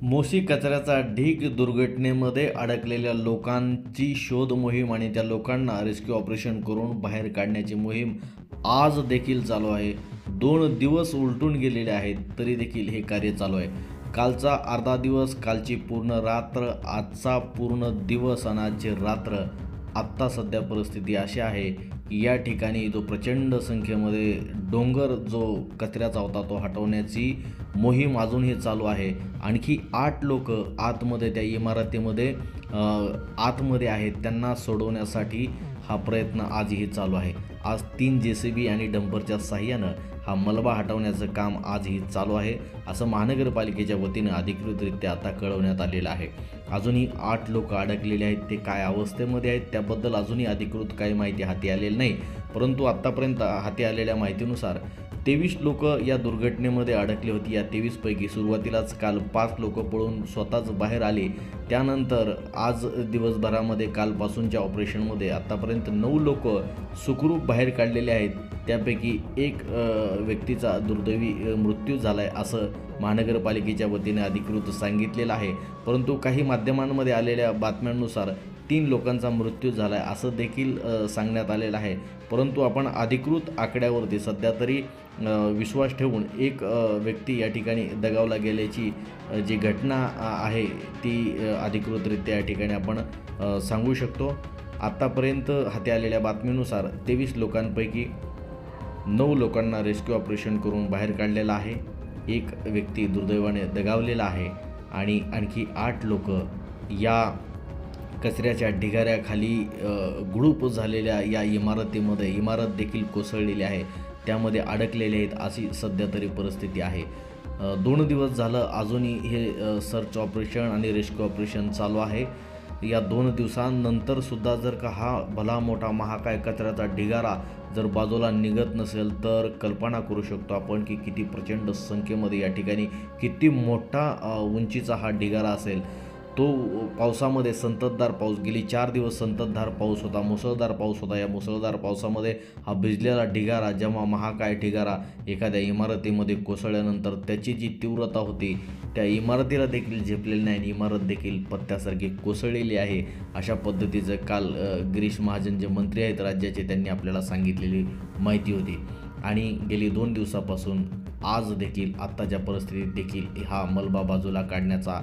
मोशी कचऱ्याचा ढीग दुर्घटनेमध्ये अडकलेल्या लोकांची शोध मोहीम आणि त्या लोकांना रेस्क्यू ऑपरेशन करून बाहेर काढण्याची मोहीम आज देखील चालू आहे. 2 दिवस उलटून गेलेले आहेत तरी देखील हे कार्य चालू आहे. कालचा अर्धा दिवस, कालची पूर्ण रात्र, आजचा पूर्ण दिवस आणि आजची रात्र. आत्ता सध्या परिस्थिती अशी आहे की या ठिकाणी जो प्रचंड संख्येमध्ये डोंगर जो कचऱ्याचा होता तो हटवण्याची मोहीम अजूनही चालू आहे. आणखी 8 लोक आतमध्ये त्या इमारतीमध्ये आतमध्ये आहेत, त्यांना सोडवण्यासाठी हा प्रयत्न आजही चालू आहे. आज 3 JCB आणि डंपरच्या साहाय्यानं हा मलबा हटवण्याचं काम आजही चालू आहे, असं महानगरपालिकेच्या वतीनं अधिकृतरित्या आता कळवण्यात आलेलं आहे. अजूनही 8 लोक अडकलेले आहेत. ते काय अवस्थेमध्ये आहेत त्याबद्दल अजूनही अधिकृत काही माहिती हाती आलेली नाही. परंतु आत्तापर्यंत हाती आलेल्या माहितीनुसार 23 लोक या दुर्घटनेमध्ये अडकली होती. या 23 पैकी सुरुवातीलाच काल 5 लोक पळून स्वतःच बाहेर आले. त्यानंतर आज दिवसभरामध्ये कालपासूनच्या ऑपरेशनमध्ये आत्तापर्यंत 9 लोक सुखरूप बाहेर काढलेले आहेत. त्यापैकी एक व्यक्तीचा दुर्दैवी मृत्यू झाला आहे असं महानगरपालिकेच्या वतीने अधिकृत सांगितलेलं आहे. परंतु काही माध्यमांमध्ये आलेल्या बातम्यांनुसार 3 लोकांचा मृत्यू झाला आहे असं देखील सांगण्यात आलेलं आहे. परंतु आपण अधिकृत आकड्यावरती सध्या तरी विश्वास ठेवून एक व्यक्ती या ठिकाणी दगावला गेल्याची जी घटना आहे ती अधिकृतरित्या या ठिकाणी आपण सांगू शकतो. आत्तापर्यंत हाती आलेल्या बातमीनुसार 23 लोकांपैकी 9 लोकांना रेस्क्यू ऑपरेशन करून बाहेर काढलेलं आहे. एक व्यक्ती दुर्दैवाने दगावलेला आहे आणि आणखी 8 लोक या कचऱ्याच्या ढिगाऱ्याखाली गुडूप झालेल्या या इमारतीमध्ये, इमारत देखील कोसळलेली आहे, त्यामध्ये अडकलेले आहेत अशी सध्या तरी परिस्थिती आहे. 2 दिवस झालं अजूनही हे सर्च ऑपरेशन आणि रेस्क्यू ऑपरेशन चालू आहे. या 2 दिवसांनंतर सुद्धा जर का हा भला मोठा महाकाय कचऱ्याचा ढिगारा जर बाजूला निघत नसेल तर कल्पना करू शकतो आपण की किती प्रचंड संख्येमध्ये या ठिकाणी किती मोठा उंचीचा हा ढिगारा असेल. तो पावसामध्ये संततधार पाऊस, गेली 4 दिवस संततधार पाऊस होता, मुसळधार पाऊस होता. या मुसळधार पावसामध्ये हा भिजलेला ढिगारा, जेव्हा महाकाय ढिगारा एखाद्या इमारतीमध्ये कोसळल्यानंतर त्याची जी तीव्रता होती त्या इमारतीला देखील झेपलेली नाही आणि इमारत देखील पत्त्यासारखी कोसळलेली आहे. अशा पद्धतीचं काल गिरीश महाजन जे मंत्री आहेत राज्याचे त्यांनी आपल्याला सांगितलेली माहिती होती. आणि गेली 2 दिवसापासून आज देखील आत्ताच्या परिस्थितीत देखील हा मलबा बाजूला काढण्याचा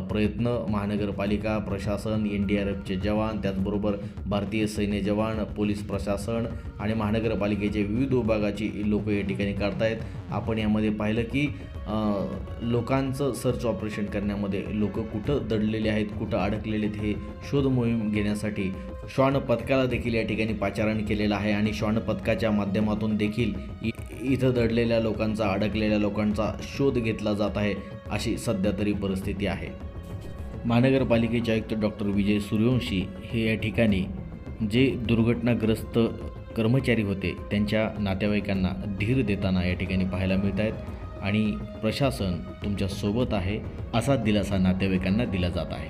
प्रयत्न महानगरपालिका प्रशासन, NDRFचे जवान, त्याचबरोबर भारतीय सैन्य जवान, पोलीस प्रशासन आणि महानगरपालिकेचे विविध विभागाची लोक या ठिकाणी करतायत. आपण यामध्ये पाहिलं की लोकांचं सर्च ऑपरेशन करण्यामध्ये लोक कुठं दडलेले आहेत, कुठं अडकलेले आहेत हे शोध मोहीम घेण्यासाठी श्वान पथकाला देखील या ठिकाणी पाचारण केलेलं आहे आणि श्वान पथकाच्या माध्यमातून देखील इथं दडलेल्या लोकांचा, अडकलेल्या लोकांचा शोध घेतला जात आहे अशी सध्या तरी परिस्थिती आहे. महानगरपालिकेचे आयुक्त डॉक्टर विजय सूर्यवंशी हे या ठिकाणी जे दुर्घटनाग्रस्त कर्मचारी होते त्यांच्या नातेवाईकांना धीर देताना या ठिकाणी पाहायला मिळत आहेत आणि प्रशासन तुमच्या सोबत आहे असा दिलासा नातेवाईकांना दिला जात आहे.